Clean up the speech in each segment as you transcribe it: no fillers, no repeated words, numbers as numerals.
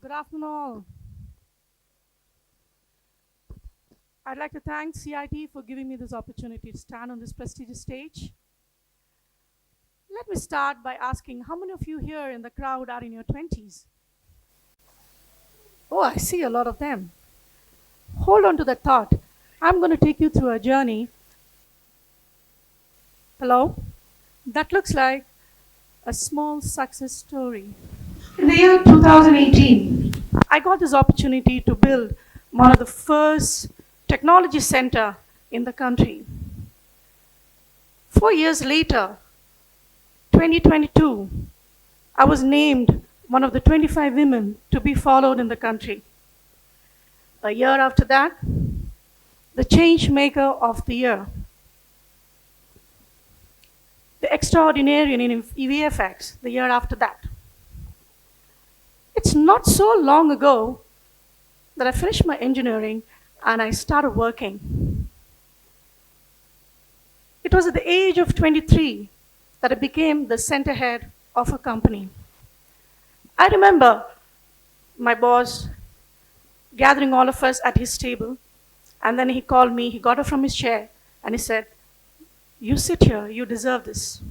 Good afternoon, all. I'd like to thank CIT for giving me this opportunity to stand on this prestigious stage. Let me start by asking how many of you here in the crowd are in your 20s? Oh, I see a lot of them. Hold on to that thought. I'm going to take you through a journey. Hello? That looks like a small success story. In the year 2018, I got this opportunity to build one of the first technology center in the country. 4 years later, 2022, I was named one of the 25 women to be followed in the country. A year after that, the change maker of the year, the extraordinarian in VFX the year after that. It's not so long ago that I finished my engineering and I started working. It was at the age of 23 that I became the center head of a company. I remember my boss gathering all of us at his table, and then he called me, he got up from his chair, and he said, "You sit here, you deserve this."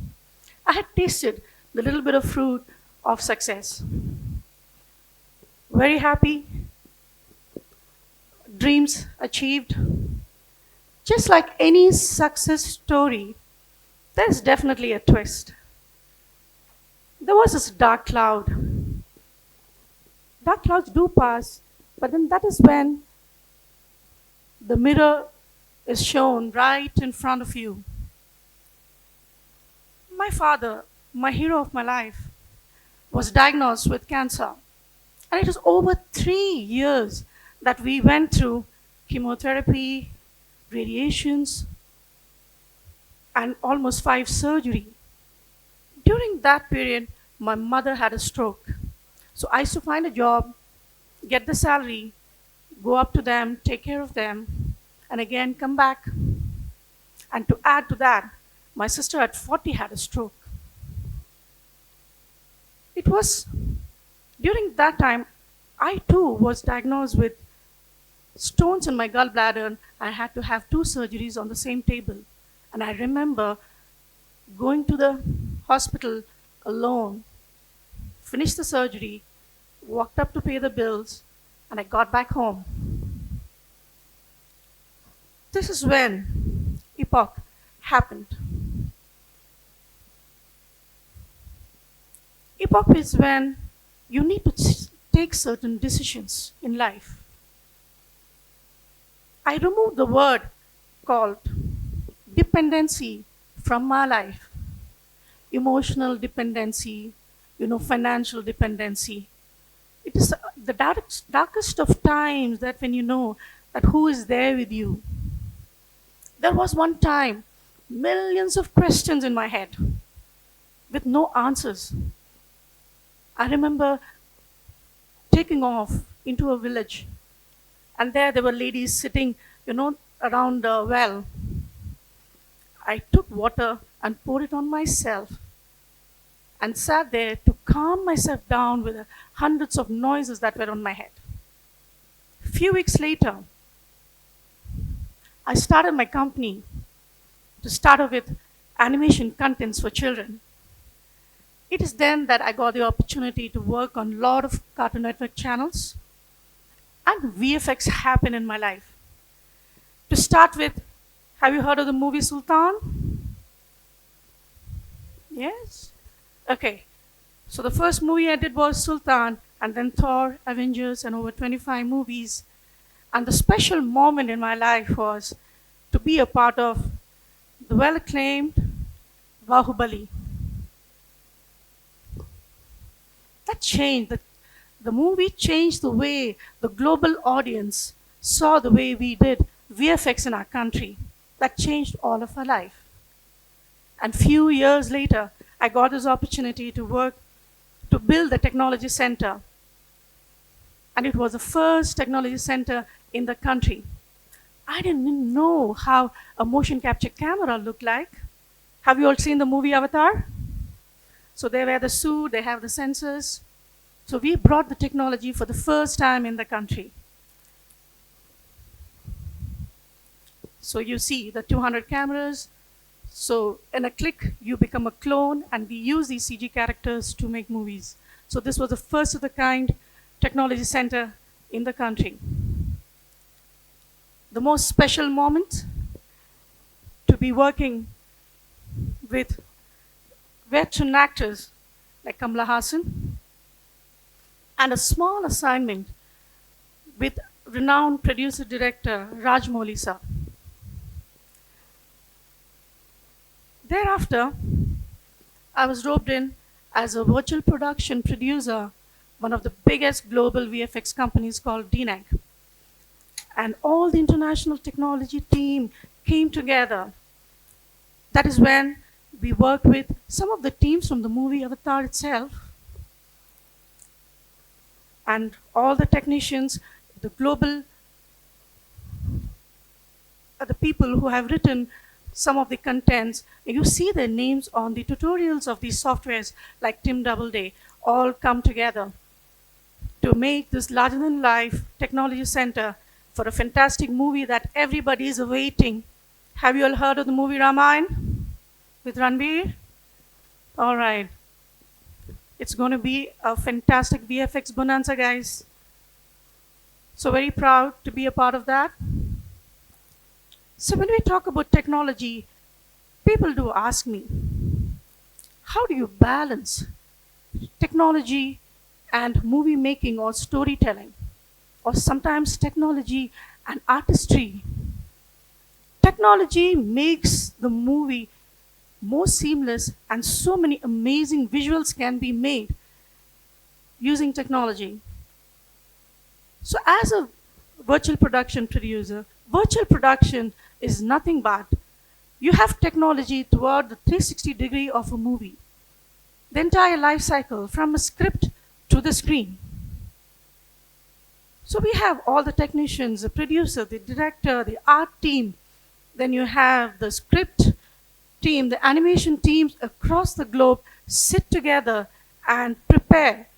I had tasted the little bit of fruit of success. Very happy, dreams achieved. Just like any success story, there's definitely a twist. There was this dark cloud. Dark clouds do pass, but then that is when the mirror is shown right in front of you. My father, my hero of my life, was diagnosed with cancer. And it was over 3 years that we went through chemotherapy, radiations, and almost 5 surgery. During that period, my mother had a stroke. So I used to find a job, get the salary, go up to them, take care of them, and again come back. And to add to that, my sister at 40 had a stroke. It was during that time, I too was diagnosed with stones in my gallbladder. I had to have 2 surgeries on the same table. And I remember going to the hospital alone, finished the surgery, walked up to pay the bills, and I got back home. This is when epoch happened. Epoch is when you need to take certain decisions in life. I removed the word called dependency from my life. Emotional dependency, financial dependency. It is the darkest of times that when you know that who is there with you. There was one time, millions of questions in my head with no answers. I remember taking off into a village, and there were ladies sitting, around a well. I took water and poured it on myself and sat there to calm myself down with the hundreds of noises that were on my head. A few weeks later, I started my company to start off with animation contents for children. It is then that I got the opportunity to work on a lot of Cartoon Network channels, and VFX happened in my life. To start with, have you heard of the movie Sultan? Yes? Okay. So the first movie I did was Sultan, and then Thor, Avengers, and over 25 movies. And the special moment in my life was to be a part of the well acclaimed Bahubali. That changed. The movie changed the way the global audience saw the way we did VFX in our country. That changed all of our life. And few years later, I got this opportunity to work to build the technology center. And it was the first technology center in the country. I didn't know how a motion capture camera looked like. Have you all seen the movie Avatar? So they wear the suit, they have the sensors. So we brought the technology for the first time in the country. So you see the 200 cameras. So in a click, you become a clone, and we use these CG characters to make movies. So this was the first of the kind technology center in the country. The most special moment to be working with veteran actors like Kamala Hassan, and a small assignment with renowned producer-director Rajamouli sir. Thereafter, I was roped in as a virtual production producer, one of the biggest global VFX companies called DNEG. And all the international technology team came together. That is when we worked with some of the teams from the movie Avatar itself, and all the technicians, the global, the people who have written some of the contents. You see their names on the tutorials of these softwares like Tim Doubleday, all come together to make this larger-than-life technology center for a fantastic movie that everybody is awaiting. Have you all heard of the movie Ramayana with Ranbir? All right. It's going to be a fantastic VFX bonanza, guys. So very proud to be a part of that. So when we talk about technology, people do ask me, how do you balance technology and movie making or storytelling, or sometimes technology and artistry? Technology makes the movie more seamless, and so many amazing visuals can be made using technology. So as a virtual production producer, virtual production is nothing but you have technology throughout the 360 degree of a movie. The entire life cycle from a script to the screen. So we have all the technicians, the producer, the director, the art team. Then you have the script team, the animation teams across the globe sit together and prepare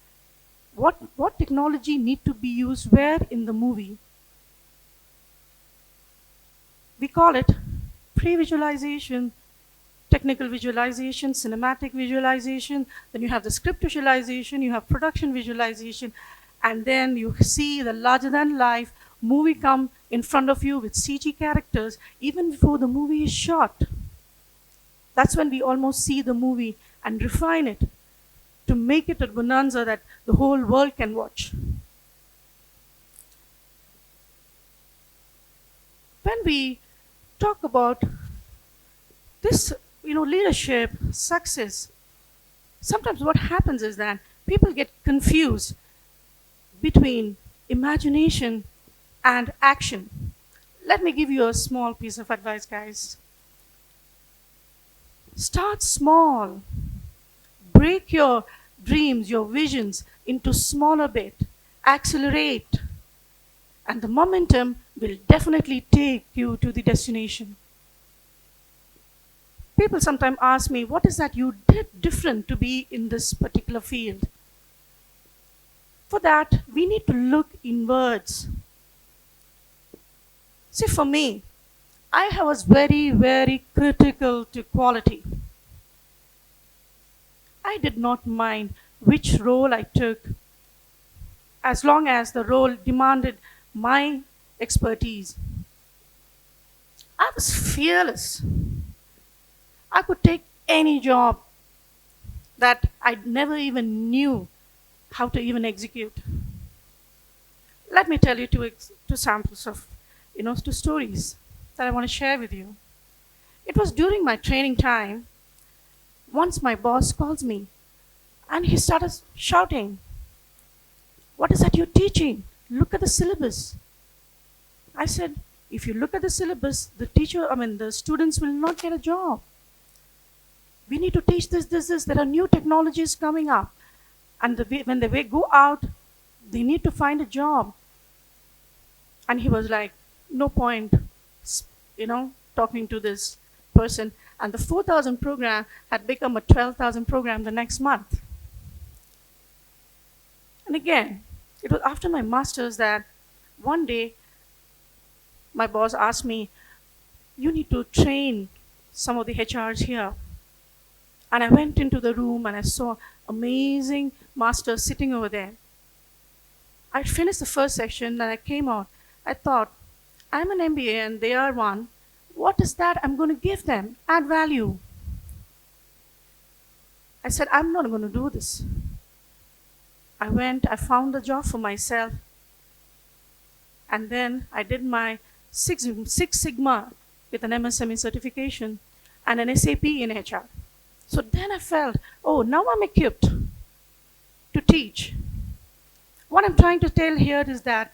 what technology need to be used where in the movie. We call it pre-visualization, technical visualization, cinematic visualization. Then you have the script visualization, you have production visualization, and then you see the larger-than-life movie come in front of you with CG characters even before the movie is shot. That's when we almost see the movie and refine it to make it a bonanza that the whole world can watch. When we talk about this, leadership, success, sometimes what happens is that people get confused between imagination and action. Let me give you a small piece of advice, guys. Start small. Break your dreams, your visions into smaller bits. Accelerate. And the momentum will definitely take you to the destination. People sometimes ask me, what is that you did different to be in this particular field? For that, we need to look inwards. See, for me, I was very, very critical to quality. I did not mind which role I took, as long as the role demanded my expertise. I was fearless. I could take any job that I never even knew how to even execute. Let me tell you two samples of, two stories that I want to share with you. It was during my training time. Once my boss calls me and he started shouting, "What is that you're teaching? Look at the syllabus." I said, if you look at the syllabus, the students will not get a job. We need to teach this. There are new technologies coming up. And when they go out, they need to find a job. And he was like, no point, talking to this person. And the 4,000 program had become a 12,000 program the next month. And again, it was after my master's that one day my boss asked me, "You need to train some of the HRs here." And I went into the room and I saw amazing masters sitting over there. I finished the first section and I came out. I thought, I'm an MBA and they are one. What is that I'm going to give them? Add value. I said, I'm not going to do this. I found a job for myself, and then I did my Six Sigma with an MSME certification and an SAP in HR. So then I felt, oh, now I'm equipped to teach. What I'm trying to tell here is that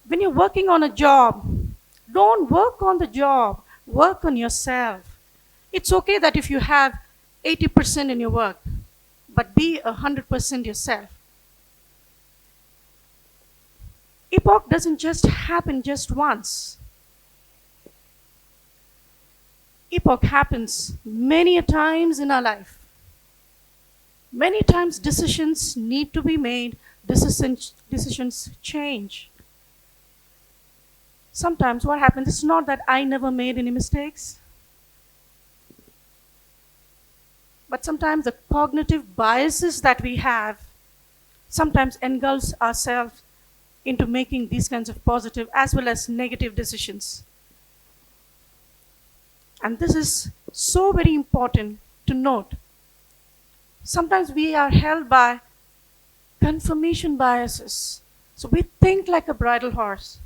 when you're working on a job, don't work on the job, work on yourself. It's okay that if you have 80% in your work, but be 100% yourself. Epoch doesn't just happen just once. Epoch happens many a times in our life. Many times decisions need to be made, decisions change. Sometimes what happens, it's not that I never made any mistakes, but sometimes the cognitive biases that we have sometimes engulfs ourselves into making these kinds of positive as well as negative decisions. And this is so very important to note. Sometimes we are held by confirmation biases. So we think like a bridle horse.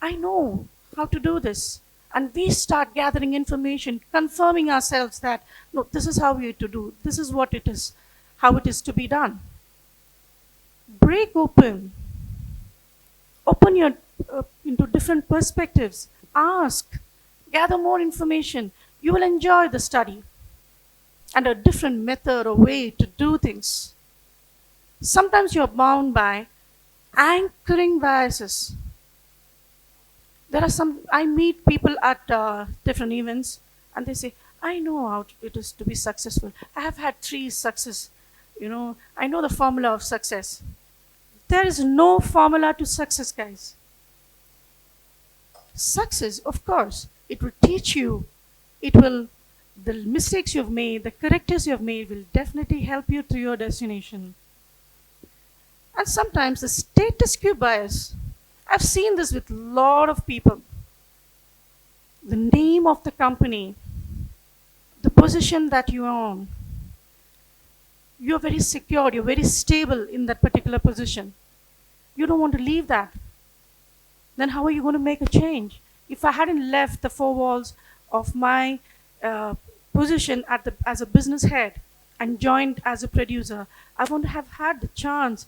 I know how to do this. And we start gathering information, confirming ourselves that, no, this is how we have to do. This is what it is, how it is to be done. Break open. Open your into different perspectives. Ask. Gather more information. You will enjoy the study and a different method or way to do things. Sometimes you're bound by anchoring biases. I meet people at different events and they say, I know how it is to be successful. I have had 3 success. I know the formula of success. There is no formula to success, guys. Success, of course, it will teach you. The mistakes you've made, the correctors you've made will definitely help you to your destination. And sometimes the status quo bias, I've seen this with a lot of people. The name of the company, the position that you own, you're very secure, you're very stable in that particular position. You don't want to leave that. Then how are you going to make a change? If I hadn't left the 4 walls of my position as a business head and joined as a producer, I wouldn't have had the chance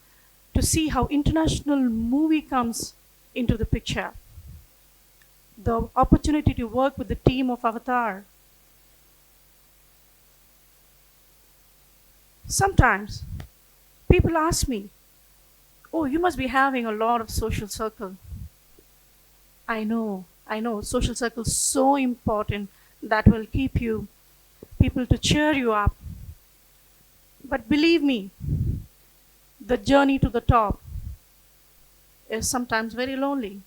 to see how international movie comes into the picture. The opportunity to work with the team of Avatar. Sometimes people ask me, oh, you must be having a lot of social circle. I know, social circle is so important that will keep people to cheer you up. But believe me, the journey to the top is sometimes very lonely.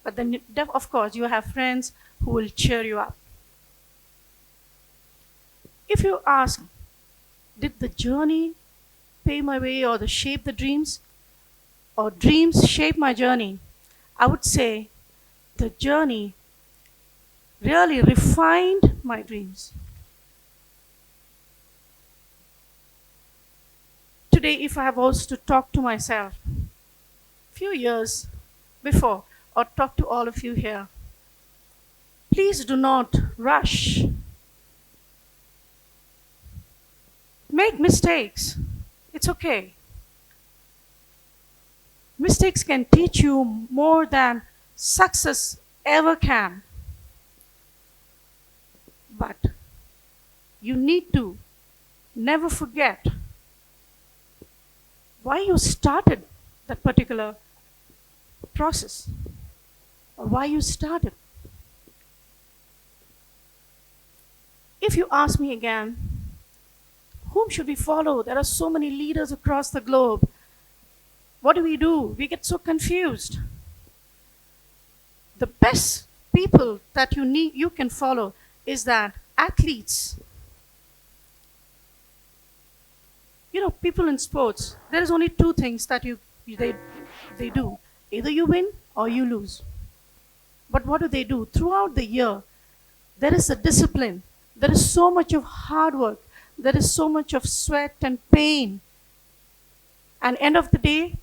But then, of course, you have friends who will cheer you up. If you ask, did the journey pave my way or shape the dreams? Or dreams shape my journey? I would say the journey really refined my dreams. Today, if I was to talk to myself a few years before, or talk to all of you here, please do not rush. Make mistakes. It's okay. Mistakes can teach you more than success ever can. But you need to never forget why you started that particular process, or why you started. If you ask me again, Whom should we follow? There are so many leaders across the globe. What do? We get so confused. The best people that you can follow is that athletes. People in sports, there is only two things that they do. Either you win or you lose. But what do? Throughout the year, there is a discipline. There is so much of hard work. There is so much of sweat and pain. And end of the day,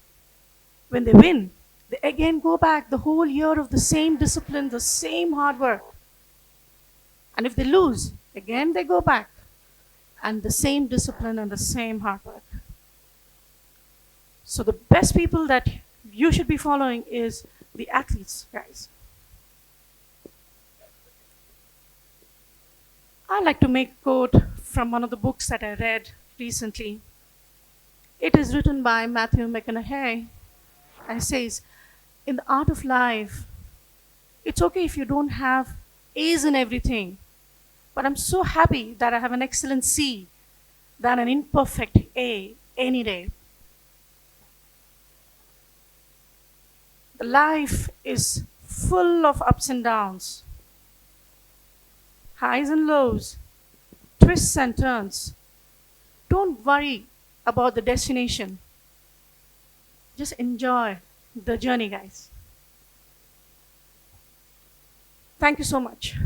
when they win, they again go back the whole year of the same discipline, the same hard work. And if they lose, again they go back and the same discipline and the same hard work. So the best people that you should be following is the athletes, guys. I like to make a quote from one of the books that I read recently. It is written by Matthew McConaughey and says, in the art of life, it's okay if you don't have A's in everything, but I'm so happy that I have an excellent C than an imperfect A any day. The life is full of ups and downs, highs and lows, twists and turns. Don't worry about the destination. Just enjoy the journey, guys. Thank you so much.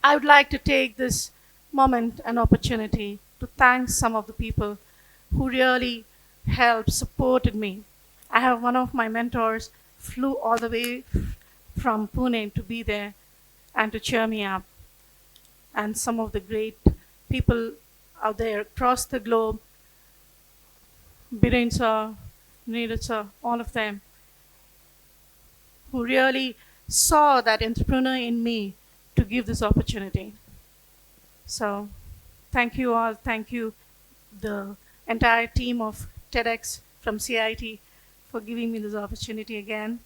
I would like to take this moment and opportunity to thank some of the people who really helped, supported me. I have one of my mentors flew all the way from Pune to be there and to cheer me up. And some of the great people out there across the globe, Biren sir, Neeraj sir, all of them, who really saw that entrepreneur in me to give this opportunity. So thank you all. Thank you, the entire team of TEDx from CIT, for giving me this opportunity again.